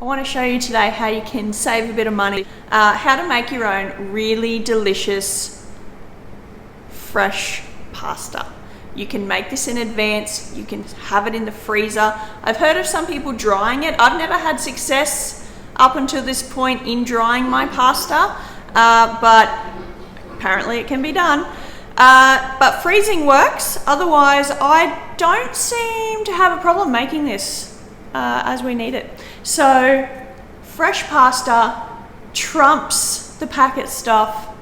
I want to show you today how you can save a bit of money, how to make your own really delicious fresh pasta. You can make this in advance, you can have it in the freezer. I've heard of some people drying it. I've never had success up until this point in drying my pasta, but apparently it can be done. But freezing works, otherwise I don't seem to have a problem making this as we need it. So fresh pasta trumps the packet stuff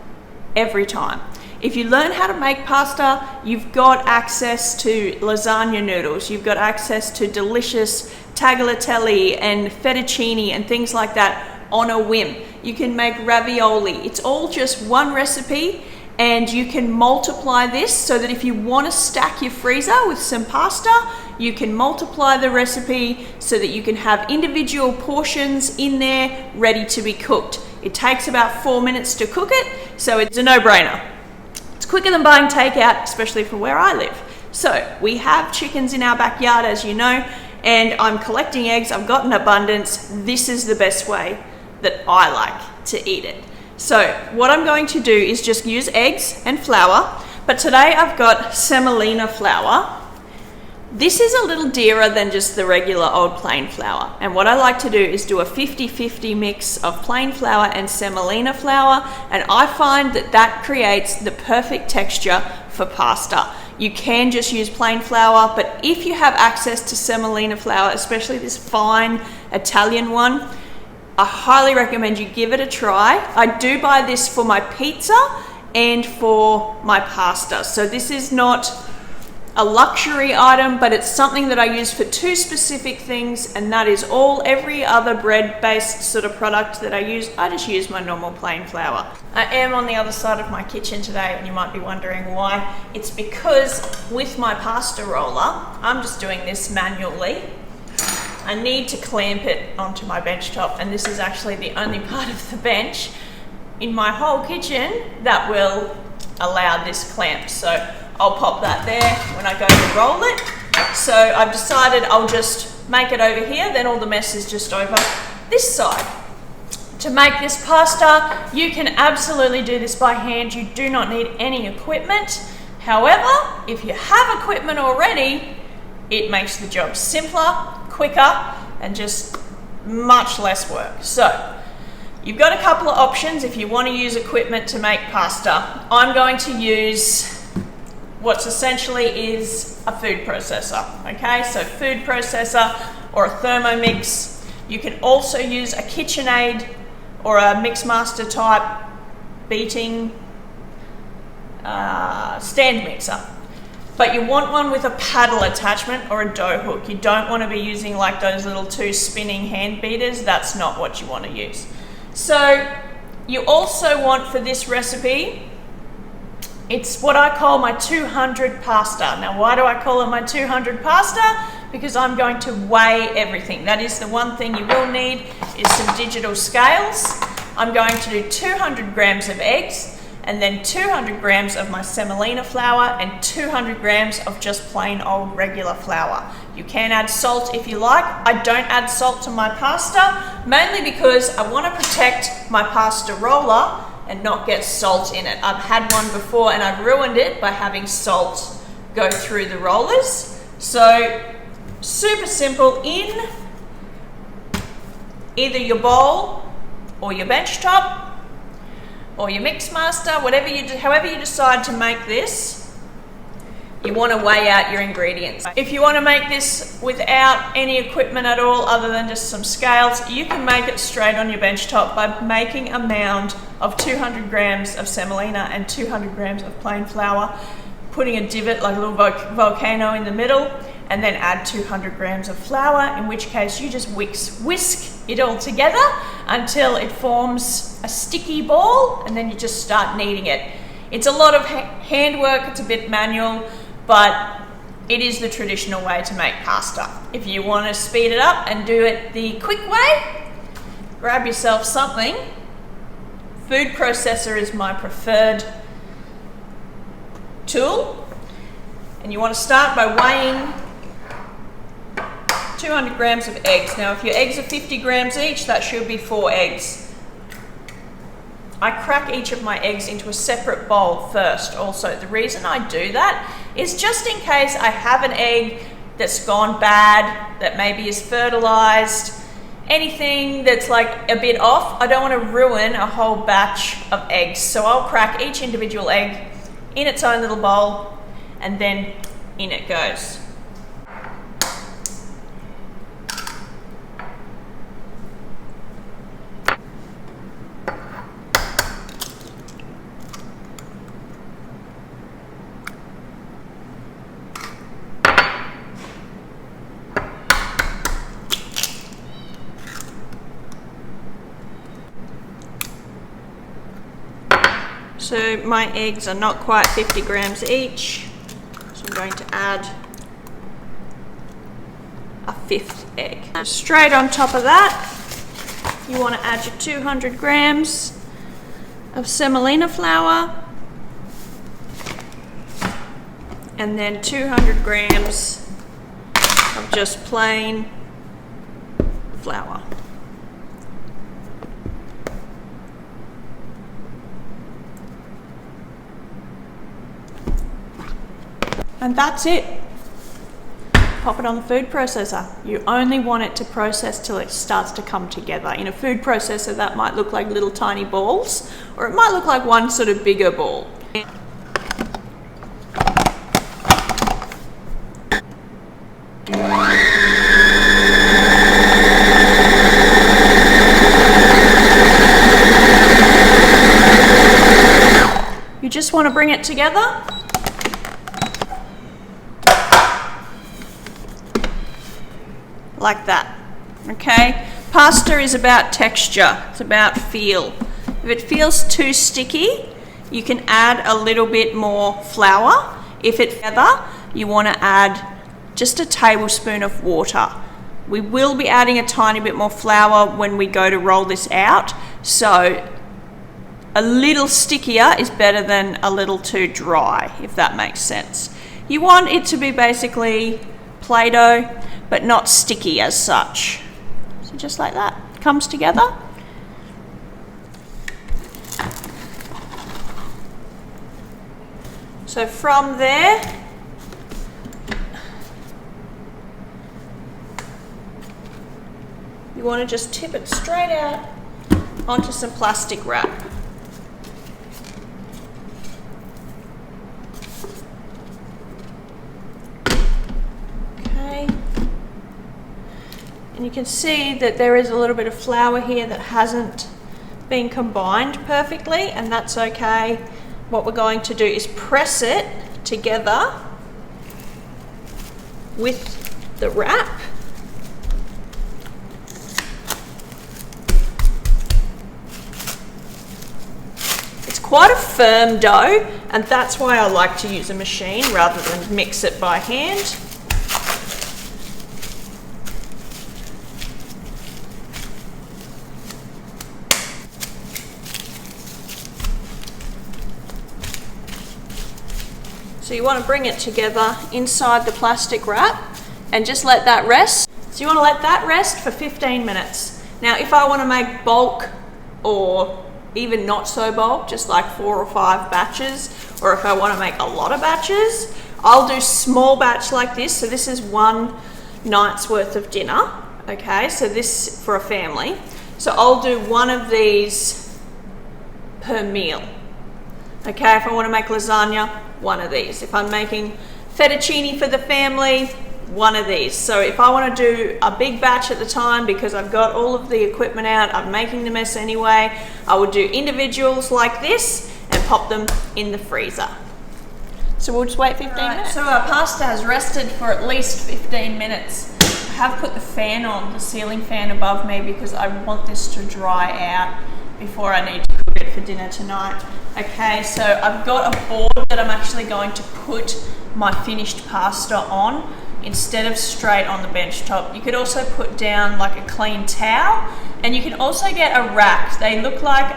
every time. If you learn how to make pasta, you've got access to lasagna noodles, you've got access to delicious tagliatelle and fettuccine and things like that on a whim. You can make ravioli. It's all just one recipe, and you can multiply this so that if you want to stack your freezer with some pasta, you can multiply the recipe so that you can have individual portions in there ready to be cooked. It takes about 4 minutes to cook it, so it's a no-brainer. It's quicker than buying takeout, especially for where I live. So we have chickens in our backyard, as you know, and I'm collecting eggs. I've got an abundance. This is the best way that I like to eat it. So what I'm going to do is just use eggs and flour, but today I've got semolina flour. This is a little dearer than just the regular old plain flour, and what I like to do is do a 50-50 mix of plain flour and semolina flour, and I find that that creates the perfect texture for pasta. You can just use plain flour, but if you have access to semolina flour, especially this fine Italian one, I highly recommend you give it a try. I do buy this for my pizza and for my pasta. So this is not a luxury item, but it's something that I use for two specific things, and that is all. Every other bread-based sort of product that I use, I just use my normal plain flour. I am on the other side of my kitchen today, and you might be wondering why. It's because with my pasta roller, I'm just doing this manually. I need to clamp it onto my bench top, and this is actually the only part of the bench in my whole kitchen that will allow this clamp. So I'll pop that there when I go to roll it. So I've decided I'll just make it over here, then all the mess is just over this side. To make this pasta, you can absolutely do this by hand. You do not need any equipment. However, if you have equipment already, it makes the job simpler, quicker, and just much less work. So you've got a couple of options if you want to use equipment to make pasta. I'm going to use what's essentially is a food processor. Okay, so food processor or a Thermomix. You can also use a Kitchenaid or a Mixmaster type beating stand mixer. But you want one with a paddle attachment or a dough hook. You don't want to be using like those little two spinning hand beaters. That's not what you want to use. So you also want, for this recipe, it's what I call my 200 pasta. Now, why do I call it my 200 pasta? Because I'm going to weigh everything. That is the one thing you will need, is some digital scales. I'm going to do 200 grams of eggs, and then 200 grams of my semolina flour and 200 grams of just plain old regular flour. You can add salt if you like. I don't add salt to my pasta, mainly because I want to protect my pasta roller and not get salt in it. I've had one before and I've ruined it by having salt go through the rollers. So super simple. In either your bowl or your bench top or your Mixmaster, however you decide to make this, you want to weigh out your ingredients. If you want to make this without any equipment at all other than just some scales, you can make it straight on your bench top by making a mound of 200 grams of semolina and 200 grams of plain flour, putting a divot like a little volcano in the middle, and then add 200 grams of flour, in which case you just whisk it all together until it forms a sticky ball, and then you just start kneading it. It's a lot of handwork, it's a bit manual, but it is the traditional way to make pasta. If you want to speed it up and do it the quick way, grab yourself something. Food processor is my preferred tool, and you want to start by weighing 200 grams of eggs. Now if your eggs are 50 grams each, that should be 4 eggs. I crack each of my eggs into a separate bowl first also. The reason I do that is just in case I have an egg that's gone bad, that maybe is fertilized, anything that's like a bit off, I don't want to ruin a whole batch of eggs. So I'll crack each individual egg in its own little bowl and then in it goes. So my eggs are not quite 50 grams each, so I'm going to add a 5th egg. Straight on top of that, you want to add your 200 grams of semolina flour and then 200 grams of just plain flour. And that's it. Pop it on the food processor. You only want it to process till it starts to come together. In a food processor, that might look like little tiny balls, or it might look like one sort of bigger ball. You just want to bring it together. Like that, okay? Pasta is about texture, it's about feel. If it feels too sticky, you can add a little bit more flour. If it's together, you want to add just a tablespoon of water. We will be adding a tiny bit more flour when we go to roll this out, so a little stickier is better than a little too dry, if that makes sense. You want it to be basically Play-Doh, but not sticky as such. So just like that, comes together. So from there, you want to just tip it straight out onto some plastic wrap. And you can see that there is a little bit of flour here that hasn't been combined perfectly, and that's okay. What we're going to do is press it together with the wrap. It's quite a firm dough, and that's why I like to use a machine rather than mix it by hand. So you want to bring it together inside the plastic wrap and just let that rest. So you want to let that rest for 15 minutes. Now if I want to make bulk or even not so bulk, just like 4 or 5 batches, or if I want to make a lot of batches, I'll do small batch like this. So this is 1 night's worth of dinner, okay? So this for a family. So I'll do 1 of these per meal. Okay, if I want to make lasagna, 1 of these. If I'm making fettuccine for the family, 1 of these. So if I want to do a big batch at the time because I've got all of the equipment out, I'm making the mess anyway, I would do individuals like this and pop them in the freezer. So we'll just wait 15 minutes. So our pasta has rested for at least 15 minutes. I have put the fan on, the ceiling fan above me, because I want this to dry out before I need to cook it for dinner tonight. Okay, so I've got a board that I'm actually going to put my finished pasta on instead of straight on the bench top. You could also put down like a clean towel And you can also get a rack. They look like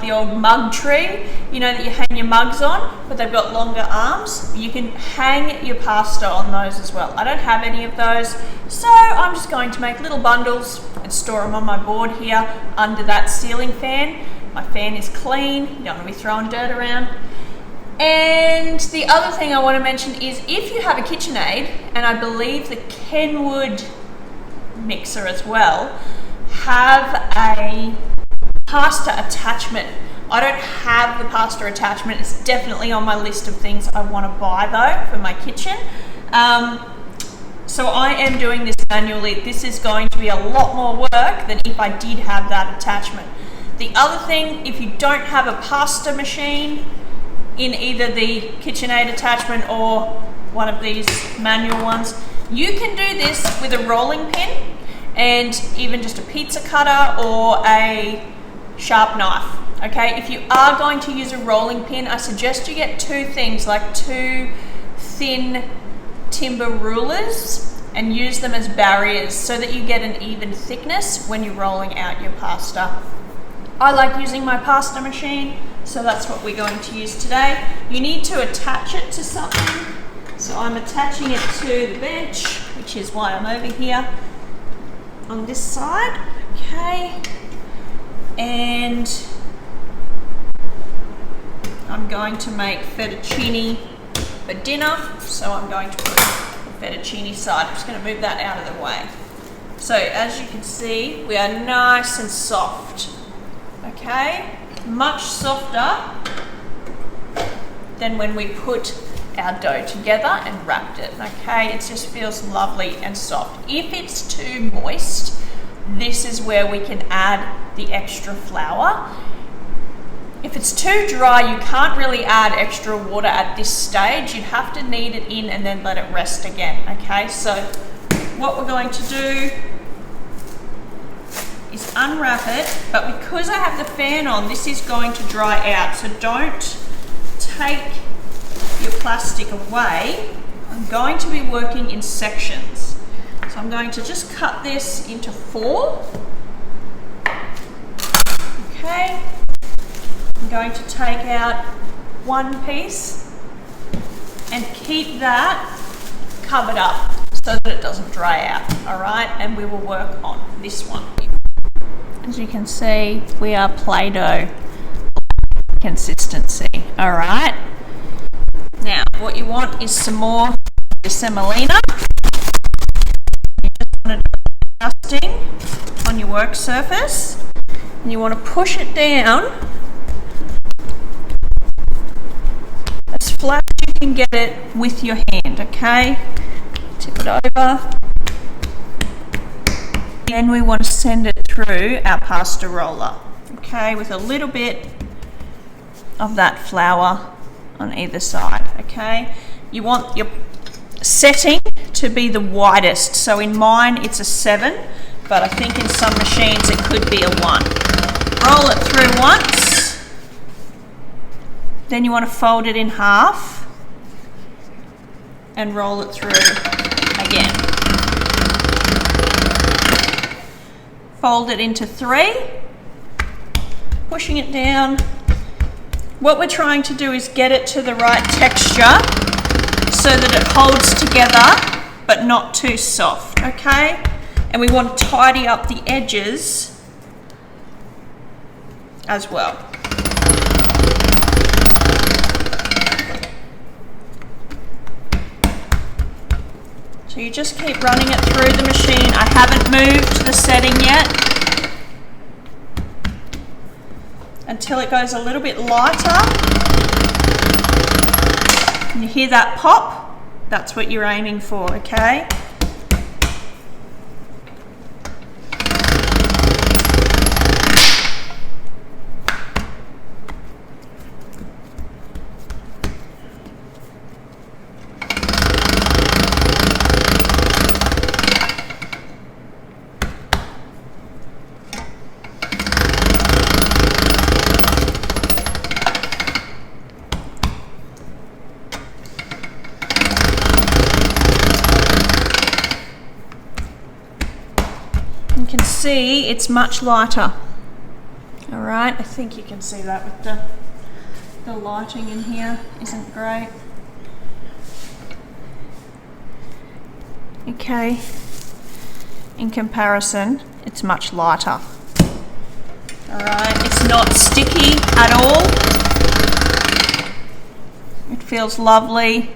the old mug tree, you know, that you hang your mugs on, but they've got longer arms. You can hang your pasta on those as well. I don't have any of those, so I'm just going to make little bundles and store them on my board here under that ceiling fan. My fan is clean, you don't want to be throwing dirt around. And the other thing I want to mention is if you have a Kitchenaid, and I believe the Kenwood mixer as well, have a pasta attachment. I don't have the pasta attachment. It's definitely on my list of things I want to buy though for my kitchen. So I am doing this manually. This is going to be a lot more work than if I did have that attachment. The other thing, if you don't have a pasta machine in either the Kitchenaid attachment or one of these manual ones, you can do this with a rolling pin and even just a pizza cutter or a sharp knife. Okay, if you are going to use a rolling pin, I suggest you get two things, like two thin timber rulers, and use them as barriers so that you get an even thickness when you're rolling out your pasta. I like using my pasta machine, so that's what we're going to use today. You need to attach it to something, so I'm attaching it to the bench, which is why I'm over here on this side. Okay, and I'm going to make fettuccine for dinner, so I'm going to put the fettuccine side. I'm just going to move that out of the way. So as you can see, we are nice and soft. Okay, much softer than when we put our dough together and wrapped it. Okay, it just feels lovely and soft. If it's too moist, this is where we can add the extra flour. If it's too dry, you can't really add extra water at this stage. You'd have to knead it in and then let it rest again. Okay, so what we're going to do is unwrap it, but because I have the fan on, this is going to dry out, so don't take your plastic away. I'm going to be working in sections, so I'm going to just cut this into 4. Okay, I'm going to take out one piece and keep that covered up so that it doesn't dry out. All right, and we will work on this one. As you can see, we are Play-Doh consistency. All right. Now, what you want is some more semolina. You just want to do dusting on your work surface, and you want to push it down as flat as you can get it with your hand. Okay. Tip it over. Then we want to send it through our pasta roller, okay, with a little bit of that flour on either side. Okay, you want your setting to be the widest, so in mine it's a 7, but I think in some machines it could be a 1. Roll it through once, then you want to fold it in half and roll it through again. Fold it into 3, pushing it down. What we're trying to do is get it to the right texture so that it holds together but not too soft, okay? And we want to tidy up the edges as well. So you just keep running it through the machine. I haven't moved the setting yet until it goes a little bit lighter. And you hear that pop? That's what you're aiming for, okay? you can see it's much lighter. All right, I think you can see that with the lighting in here isn't great. Okay, in comparison, it's much lighter. All right, it's not sticky at all. It feels lovely.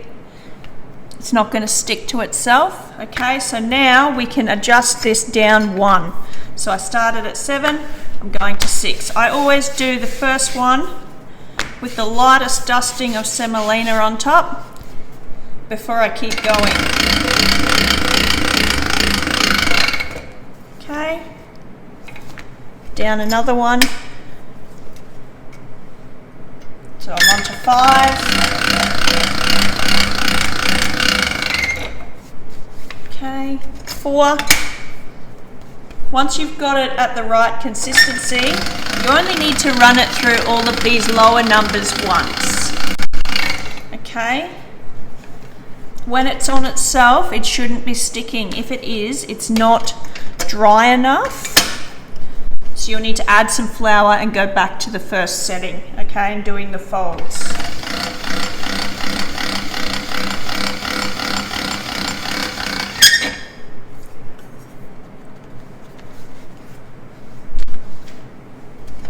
It's not going to stick to itself. Okay, so now we can adjust this down 1. So I started at 7, I'm going to 6. I always do the first one with the lightest dusting of semolina on top before I keep going. Okay, down another one. So I'm on to 5. Okay, 4. Once you've got it at the right consistency, you only need to run it through all of these lower numbers once. Okay? When it's on itself, it shouldn't be sticking. If it is, it's not dry enough. So you'll need to add some flour and go back to the first setting, okay, and doing the folds.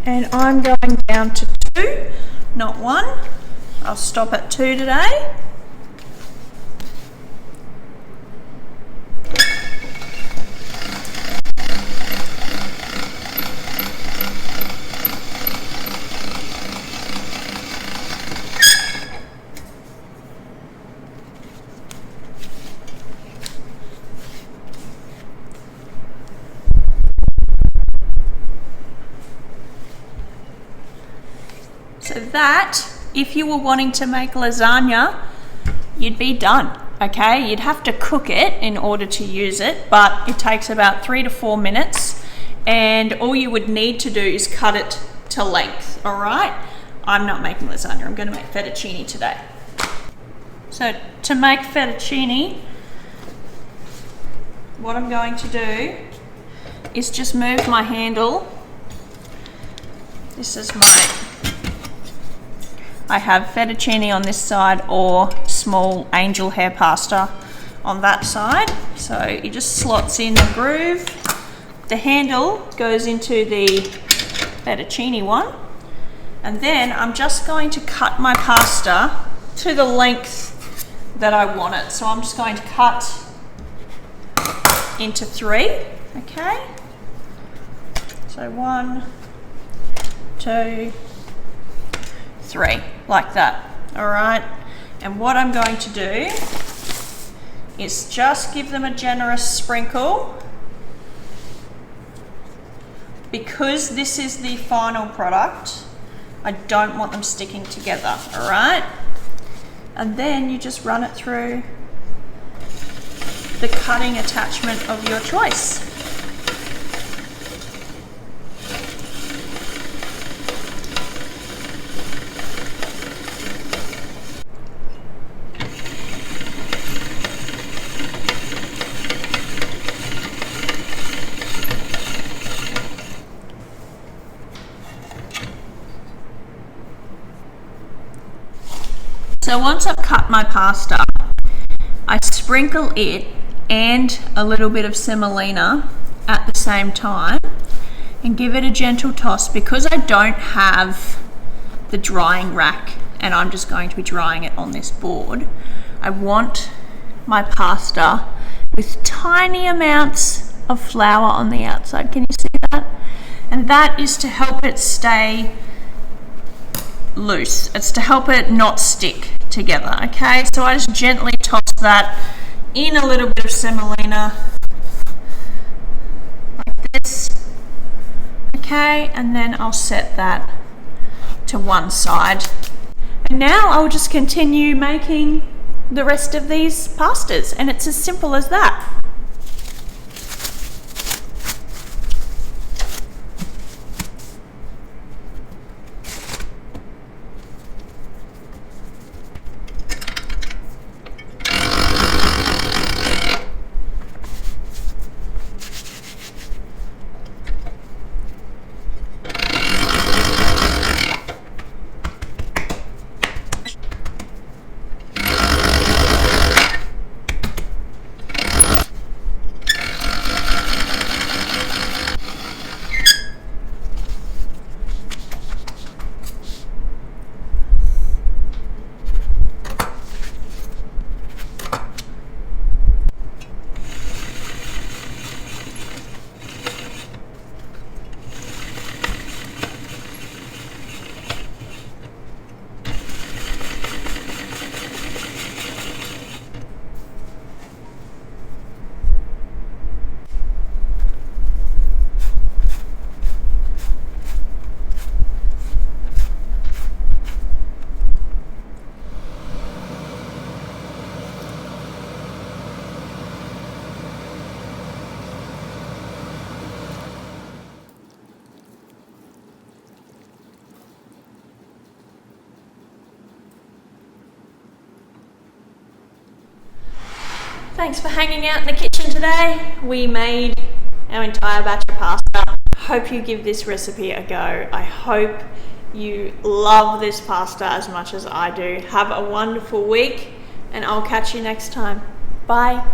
And I'm going down to 2, not 1. I'll stop at 2 today. So that, if you were wanting to make lasagna, you'd be done, okay? You'd have to cook it in order to use it, but it takes about 3 to 4 minutes, and all you would need to do is cut it to length, all right? I'm not making lasagna, I'm gonna make fettuccine today. So to make fettuccine, what I'm going to do is just move my handle. This is I have fettuccine on this side or small angel hair pasta on that side. So it just slots in the groove. The handle goes into the fettuccine one. And then I'm just going to cut my pasta to the length that I want it. So I'm just going to cut into 3, okay? So 1, 2, 3, like that, all right? And what I'm going to do is just give them a generous sprinkle. Because this is the final product, I don't want them sticking together, all right? And then you just run it through the cutting attachment of your choice. So once I've cut my pasta, I sprinkle it and a little bit of semolina at the same time and give it a gentle toss. Because I don't have the drying rack and I'm just going to be drying it on this board, I want my pasta with tiny amounts of flour on the outside. Can you see that? And that is to help it stay loose. It's to help it not stick together, okay? So I just gently toss that in a little bit of semolina like this, okay? And then I'll set that to one side. And now I'll just continue making the rest of these pastas, and it's as simple as that. Thanks for hanging out in the kitchen today. We made our entire batch of pasta. Hope you give this recipe a go. I hope you love this pasta as much as I do. Have a wonderful week, and I'll catch you next time. Bye.